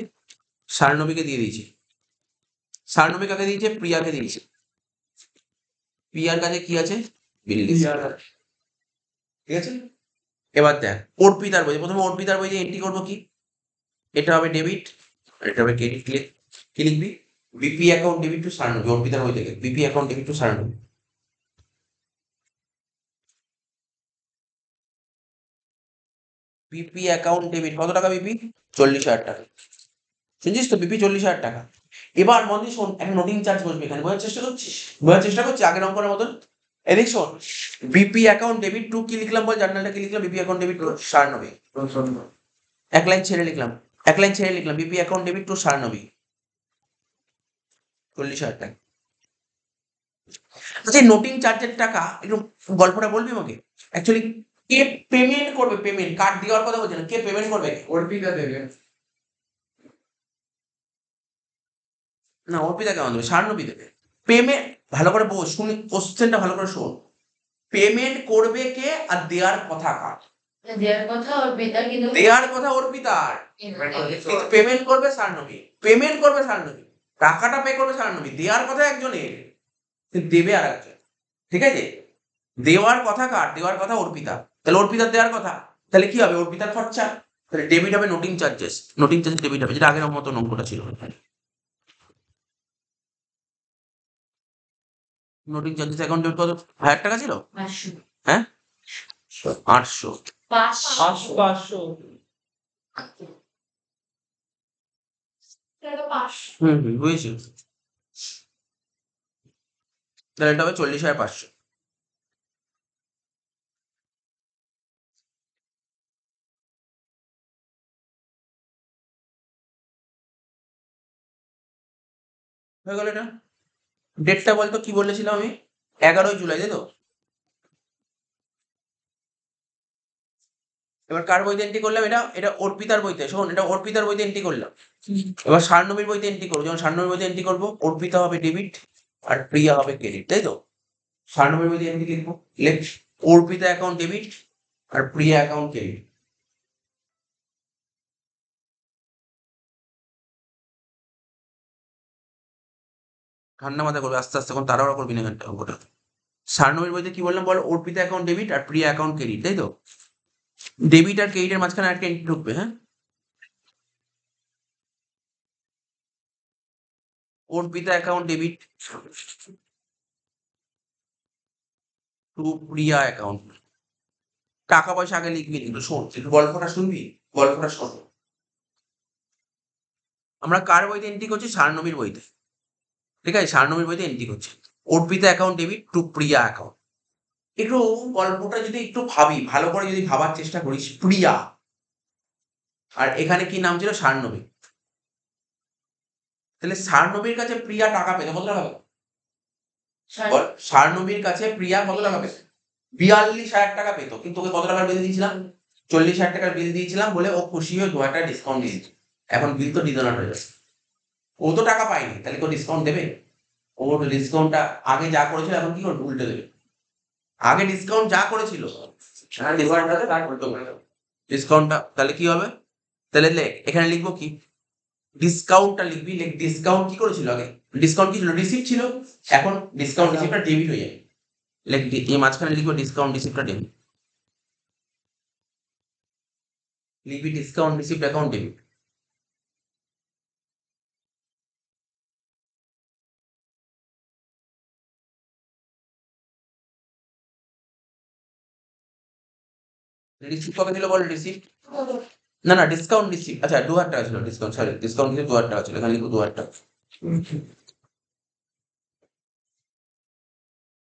সারনবীকে দিয়ে দিয়েছে। সারনবী কাকে দিয়েছে? প্রিয়াকে দিয়েছে। প্রিয়ার কাছে কি আছে? বিল লিস্ট। ঠিক আছে, এবার দেখ অর্পিতার বই, প্রথমে অর্পিতার বইতে এন্ট্রি করবো কি, এটা হবে ডেবিট আর এটা হবে ক্রেডিট। কি লিখবি? BP account debit to Saranbi, অর্পিতার বই থেকে BP account debit to Saranbi. BP account debit কত টাকা? বিপি 40,000 টাকা। শুনছিস তো, বিপি 40,000 টাকা। এবার মন দিয়ে শোন, একটা নোটিং চার্জ বসবে এখানে, বোঝার চেষ্টা করছিস? বোঝার চেষ্টা করছিস আগের অঙ্কের মতন? এদিক শোন, বিপি অ্যাকাউন্ট ডেবিট টু কি লিখলাম বল, জার্নালটা কি লিখলাম? BP account debit to Saranbi. এক লাইন ছেড়ে লিখলাম, BP account debit to Saranbi 40,000 টাকা। আচ্ছা, নোটিং চার্জের টাকা একটু গল্পটা বলবি আমাকে? অ্যাকচুয়ালি কে পেমেন্ট করবে? পেমেন্ট কার্ড দেওয়ার কথা বলছে না, কে পেমেন্ট করবে? অর্পিতা দেবে। না, অর্পিতা কেমন দেবে? সারনবী দেবে পেমেন্ট। ভালো করে বল, শুনি কোশ্চেনটা ভালো করে শোন। পেমেন্ট করবে কে আর দেওয়ার কথা কার? দেওয়ার কথা অর্পিতা, কিন্তু দেওয়ার কথা অর্পিতার, কিন্তু পেমেন্ট করবে সারনবী। টাকাটা পে করবে সারনবী, দেওয়ার কথা একজনের, কিন্তু দেবে আর একজন। ঠিক আছে, দেওয়ার কথা কার? দেওয়ার কথা অর্পিতা। তাহলে অর্পিতার দেওয়ার কথা, তাহলে কি হবে? অর্পিতার খরচা, তাহলে ডেবিট হবে নোটিং চার্জেস। ডেবিট হবে, যেটা আগের মতো অঙ্কটা ছিল। নোটিং চার্জেস অ্যাকাউন্ট ডেবিট কত? 1,000 টাকা ছিল। 500। হ্যাঁ, 800। 500। এটা 500। বুঝেছি। তাহলে এটা হবে 40,500। হয়ে গেল এটা। ডেটটা বলতো, কি বলেছিলাম আমি? 11 জুলাই, তাই তো? এবার কার বইতে এন্ট্রি করলাম? এটা অর্পিতার বইতে। শোন, এটা অর্পিতার বইতে এন্ট্রি করলাম। এবার সারনবীর বইতে এন্ট্রি করবো। যখন সারনবীর বইতে এন্ট্রি করবো, অর্পিতা হবে ডেবিট আর প্রিয়া হবে ক্রেডিট, তাই তো? সারনবীর বইতে এন্ট্রি লিখবো, অর্পিতা অ্যাকাউন্ট ডেবিট আর প্রিয়া অ্যাকাউন্ট ক্রেডিট। ঠান্ডা মাথা করবে, আস্তে আস্তে, এখন তাড়াহুড়া করবি না এখানটা অঙ্কটা। সারনবীর বইতে কি বললাম বল? অর্পিতা অ্যাকাউন্ট ডেবিট আর প্রিয়া অ্যাকাউন্ট ক্রেডিট, তাই তো? ডেবিট আর ক্রেডিটের মাঝখানে একটা এন্ট্রি ঢুকবে, হ্যাঁ। অর্পিতা অ্যাকাউন্ট ডেবিট টু প্রিয়া অ্যাকাউন্ট। টাকা পয়সা আগে লিখবি, কিন্তু শোন, একটু গল্পটা শুনবি? গল্পটা শোন। আমরা কার বইতে এন্ট্রি করছি? সারনবীর বইতে। ঠিক আছে, সারনবীর বইতে এন্ট্রি করছি। অর্পিতা অ্যাকাউন্ট ডেবিট টু প্রিয়া অ্যাকাউন্ট। একটু গল্পটা যদি একটু ভাবি, ভালো করে যদি ভাবার চেষ্টা করিস, প্রিয়া আর এখানে কি নাম ছিল? সারনবী। তাহলে সারনবীর কাছে প্রিয়া টাকা পেত কত টাকা পেত? বল, সারনবীর কাছে প্রিয়া কত টাকা পেত? 42,000 টাকা পেত, কিন্তু ওকে কত টাকার বিল দিয়েছিলাম? 40,000 টাকার বিল দিয়েছিলাম বলে ও খুশি হয়ে 2,000 টাকা ডিসকাউন্ট দিয়েছে। এখন বিল তো ডিজনার হয়ে যাচ্ছে। ও তো টাকা পায়নি, তাহলে তো ডিসকাউন্ট দেবে। ওর ডিসকাউন্টটা আগে যা করেছিল এখন কি করবে, উল্টে দেবে। আগে ডিসকাউন্ট যা করেছিল আর ডিসকাউন্টটাতে তার উল্টো করে দেবো। ডিসকাউন্টটা তাহলে কি হবে, তাহলে এখানে লিখবো কি, ডিসকাউন্টটা লিখবি, ডিসকাউন্ট কি করেছিল আগে, ডিসকাউন্ট কি ছিল, রিসিপ্ট ছিল, এখন ডিসকাউন্ট রিসিপ্টটা ডেবিট হয়ে যাবে। এই মাঝখানে লিখবো ডিসকাউন্ট রিসিপ্টটা ডেবিট, লিখবি discount receipt account debit. Receipt কত ছিল বল, রিসিপ্ট না না ডিসকাউন্ট রিসিপ্ট, আচ্ছা 2000 টাকা ছিল ডিসকাউন্ট, সরি ডিসকাউন্ট কিন্তু 2000 টাকা ছিল, এখানে লিখবো 2000 টাকা।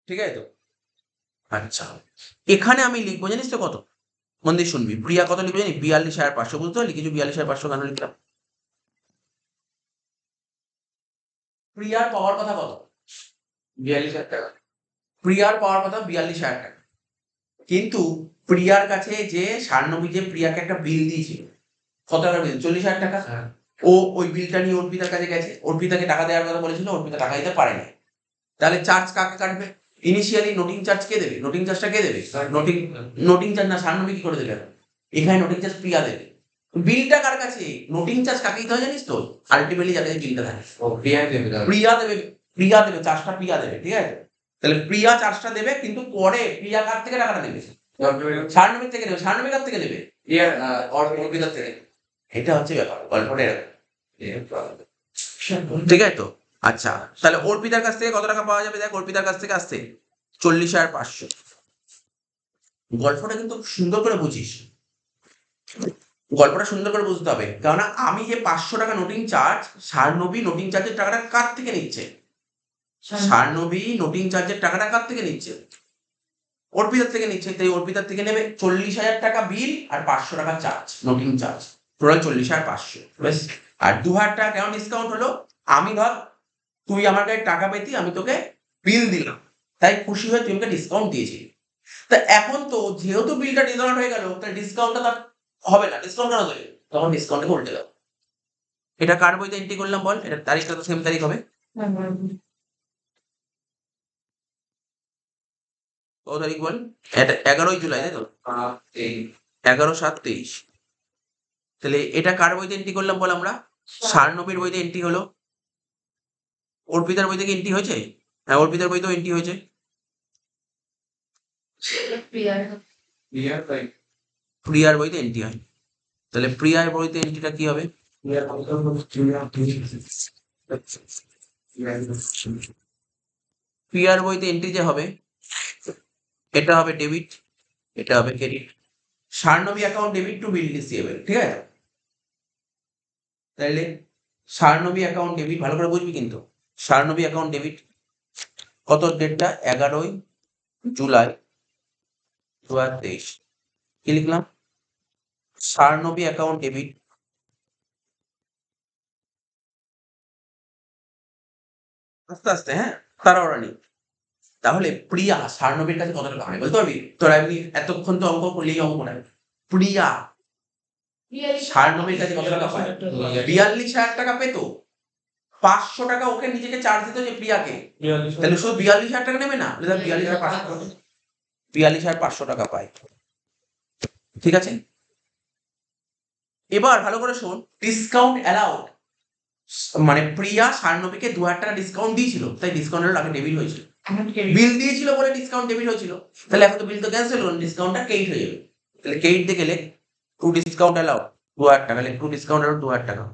ঠিক আছে তো, আচ্ছা এখানে আমি লিখবো জানিস তো কত, মন দিয়ে শুনবি, প্রিয়া কত লিখবো জানি, 42,500, বুঝতে পারলি কিছু, 42,500 কেন লিখলাম, প্রিয়ার পাওয়ার কথা কত, 42,000 টাকা। প্রিয়ার পাওয়ার কথা 42,000 টাকা, কিন্তু প্রিয়ার কাছে যে সার্নবী যে প্রিয়াকে একটা বিল দিয়েছিল, কত টাকার বিল, 40,000 টাকা। হ্যাঁ। ও ওই বিলটা নিয়ে অর্পিতার কাছে গেছে, অর্পিতাকে টাকা দেওয়ার কথা বলেছিল, অর্পিতা টাকা দিতে পারেনি, তাহলে চার্জ কাকে কাটবে, ইনিশিয়ালি নোটিং চার্জ কে দেবে, নোটিং চার্জটা কে দেবে, নোটিং নোটিং চার্জ না সার্নবী কি করে দেবে, এখানে নোটিং চার্জ প্রিয়া দেবে, বিলটা কার কাছে, নোটিং চার্জ কাকে দিতে হয় জানিস তো, আলটিমেটলি যার কাছে বিলটা থাকে ও প্রিয়া দেবে তাহলে। প্রিয়া দেবে, প্রিয়া দেবে চার্জটা, প্রিয়া দেবে, ঠিক আছে, তাহলে প্রিয়া চার্জটা দেবে, কিন্তু পরে প্রিয়া কার থেকে টাকাটা দেবে, সার্নবীর থেকে দেবে, সার্নবী কার থেকে দেবে, প্রিয়ার অর্পিতার থেকে। এটা হচ্ছে ব্যাপার, গল্পটা এরকম। ঠিক আছে তো, আচ্ছা তাহলে অর্পিতার কাছ থেকে কত টাকা পাওয়া যাবে, দেখ অর্পিতার কাছ থেকে আসছে 40,500। গল্পটা কিন্তু সুন্দর করে বুঝিস, গল্পটা সুন্দর করে বুঝতে হবে, কেননা আমি যে 500 টাকা নোটিং চার্জ, সার্নবী নোটিং চার্জের টাকাটা কার থেকে নিচ্ছে, সার্নবী নোটিং চার্জের টাকাটা কার থেকে নিচ্ছে, অর্পিতার থেকে নিচ্ছে, তাই অর্পিতার থেকে নেবে 40,000 টাকা বিল আর 500 টাকা চার্জ, নোটিং চার্জ, টোটাল 40,500 বেশ। আর 2,000 টাকা কেমন ডিসকাউন্ট হলো, আমি ধর তুই আমার কাছে টাকা পেতি, আমি তোকে বিল দিলাম, তাই খুশি হয়ে তুই আমাকে ডিসকাউন্ট দিয়েছিস, তা এখন তো যেহেতু বিলটা ডিসকাউন্ট হয়ে গেল, তাই ডিসকাউন্টটা তার হবে না, ডিসকাউন্ট কেন দেবে, তখন ডিসকাউন্টটাকে উল্টে দাও। এটা কার বইতে এন্ট্রি করলাম বল, এটা তারিখটা তো সেম তারিখ হবে, কত তারিখ বল, এটা 11ই জুলাই, তাই তো, এই 11/7/23। তাহলে এটা কার বইতে এন্ট্রি করলাম বল আমরা, সার্নবীর বইতে এন্ট্রি হলো, অর্পিতার বই থেকে এন্ট্রি হয়েছে, হ্যাঁ অর্পিতার বইতেও এন্ট্রি হয়েছে, প্রিয়ার প্রিয়ার তাই প্রিয়ার বইতে এন্ট্রি হয়, তাহলে প্রিয়ার বইতে এন্ট্রিটা কি হবে, প্রিয়ার কত প্রিয়া প্রিয়ার বইতে এন্ট্রি যে হবে, এটা হবে ডেবিট, এটা হবে credit, Saranbi account debit to bill receivable, ঠিক আছে, তাইলে সার্নবী অ্যাকাউন্ট ডেবিট, ভালো করে বুঝবি কিন্তু, সার্নবী অ্যাকাউন্ট ডেবিট, কত ডেটটা, 11ই জুলাই 2023, কি লিখলাম, সার্নবী অ্যাকাউন্ট ডেবিট, আস্তে আস্তে হ্যাঁ, তাড়াহুড়া নেই, তাহলে প্রিয়া সার্নবীর কাছে কত টাকা পায় বলতে পারবি, তোরা এমনি এতক্ষণ তো অঙ্ক করলি, এই অঙ্ক নাই, প্রিয়া সার্নবীর কাছে কত টাকা পায়, 42,000 টাকা পেত, 500 টাকা ওকে নিজেকে চার্জ দিত যে প্রিয়াকে, তাহলে শুধু 42,000 টাকা নেবে না, 42,500 টাকা পায়, ঠিক আছে। এবার ভালো করে শোন, ডিসকাউন্ট অ্যালাউড, মানে প্রিয়া সার্নবীকে 2,000 টাকা ডিসকাউন্ট দিয়েছিল, তাই ডিসকাউন্টের আগে ডেবিট হয়েছিল, বিল দিয়েছিল বলে ডিসকাউন্ট ডেবিট হয়েছিল, তাহলে এখন তো বিল তো ক্যান্সেল হলো, ডিসকাউন্টটা ক্রেডিট হয়ে যাবে, তাহলে ক্রেডিট দিয়ে গেলে টু ডিসকাউন্ট অ্যালাউড 2,000 টাকা, টু ডিসকাউন্ট অ্যালাউড 2,000 টাকা,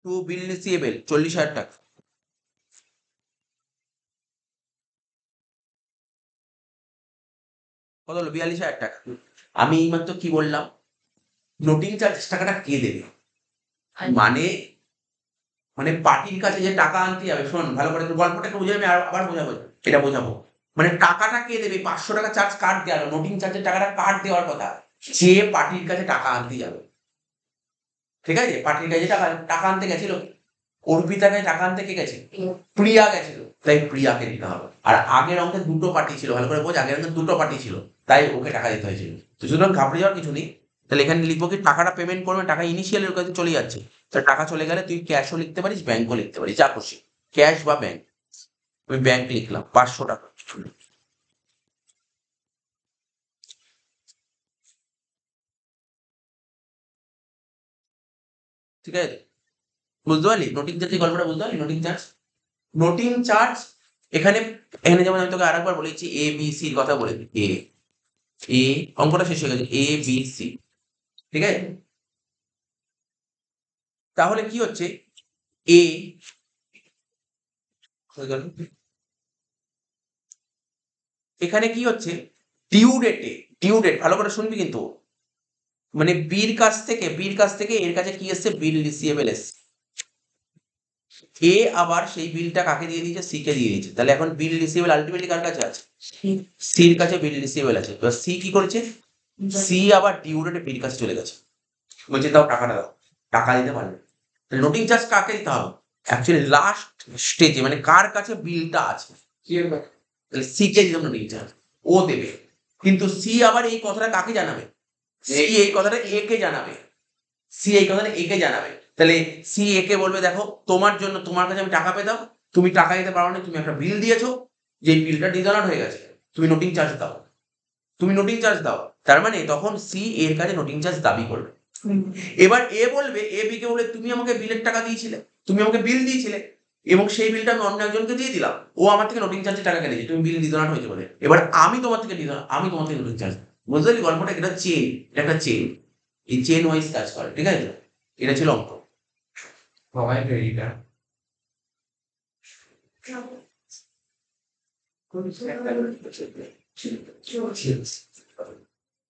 টু বিল রিসিভেবল 40,000 টাকা, কত হলো 42,000 টাকা। আমি এইমাত্র কি বললাম, নোটিং চার্জেস টাকাটা কে দেবে, মানে মানে পার্টির কাছে যে টাকা আনতে যাবে, শোন ভালো করে তোর গল্পটা একটু বুঝে, আমি আবার বোঝাবো, এটা বোঝাবো, মানে টাকাটা কে দেবে, 500 টাকা চার্জ কার্ড দেওয়া, নোটিং চার্জের টাকাটা কার্ড দেওয়ার কথা, যে পার্টির কাছে টাকা আনতে যাবে, ঠিক আছে, পার্টির কাছে টাকা টাকা আনতে গেছিল, অর্পিতাকে টাকা আনতে কে গেছে? প্রিয়া গেছিল, তাই প্রিয়াকে দিতে হবে। আর আগের অঙ্কে দুটো পার্টি ছিল, ভালো করে বোঝ, আগের অঙ্কে দুটো পার্টি ছিল, তাই ওকে টাকা দিতে হয়েছিল। তো সুতরাং ঘাবড়ে যাওয়ার কিছু নেই। তাহলে এখানে লিখবো কি, টাকাটা পেমেন্ট করবে, টাকা ইনিশিয়াল ওর কাছে চলে যাচ্ছে, তো টাকা চলে গেলে তুই ক্যাশও লিখতে পারিস, ব্যাংকও লিখতে পারিস, যা খুশি, ক্যাশ বা ব্যাংক। আমি ব্যাংক লিখলাম 500 টাকা। ঠিক আছে, বুঝতে পারলি নোটিং চার্জ গল্পটা? বুঝতে পারলি নোটিং চার্জ? নোটিং চার্জ এখানে, এখানে যেমন আমি তোকে আরেকবার বলেছি এ বি সির কথা বলে দিই, এ এ অঙ্কটা শেষ হয়ে গেছে, এ বি সি, ঠিক আছে? তাহলে কি হচ্ছে, এ হয়ে গেল, এখানে কি হচ্ছে, ডিউ ডেটে, ডিউ ডেট ভালো করে শুনবি কিন্তু, মানে বির কাছ থেকে এর কাছে কি এসছে, বিল রিসিভেবল এসছে। এ আবার সেই বিলটা কাকে দিয়ে দিয়েছে, সি কে দিয়ে দিয়েছে। তাহলে এখন বিল রিসিভেবল আলটিমেটলি কার কাছে আছে? সির কাছে বিল রিসিভেবল আছে। এবার সি কি করেছে, সি আবার ডিউ ডেটে বির কাছে চলে গেছে, বলছে দাও টাকাটা দাও, টাকা দিতে পারবে। নোটিং চার্জ কাকে দিতে হবে? অ্যাকচুয়ালি লাস্ট স্টেজে, মানে কার কাছে বিলটা আছে, তাহলে সি কে দিতে নোটিং চার্জ, ও দেবে। কিন্তু সি আবার এই কথাটা কাকে জানাবে, সি এই কথাটা এ কে জানাবে, সি এই কথাটা এ কে জানাবে। তাহলে সি এ কে বলবে, দেখো তোমার জন্য, তোমার কাছে আমি টাকা পেতাম, তুমি টাকা দিতে পারো না, তুমি একটা বিল দিয়েছো, যে বিলটা ডিসঅনার হয়ে গেছে, তুমি নোটিং চার্জ দাও, তুমি নোটিং চার্জ দাও। তার মানে তখন সি এর কাছে নোটিং চার্জ দাবি করবে। এবার এ বলবে, এ বি কে বলবে, তুমি আমাকে বিলের টাকা দিয়েছিলে, তুমি আমাকে বিল দিয়েছিলে, এবং সেই বিলটা আমি অন্য একজনকে দিয়ে দিলাম, ও আমার থেকে নোটিং চার্জের টাকা কেটেছে, তুমি বিল ডিসঅনার হয়েছে বলে। এবার আমি তোমার থেকে আমি তোমার থেকে নোটিং চার্জ, বুঝতে পারলি গল্পটা? এটা চেন, এটা একটা চেন, এই চেন ওয়াইজ কাজ করে, ঠিক আছে? এটা ছিল অঙ্ক। সবাই রেডিটা Cheers.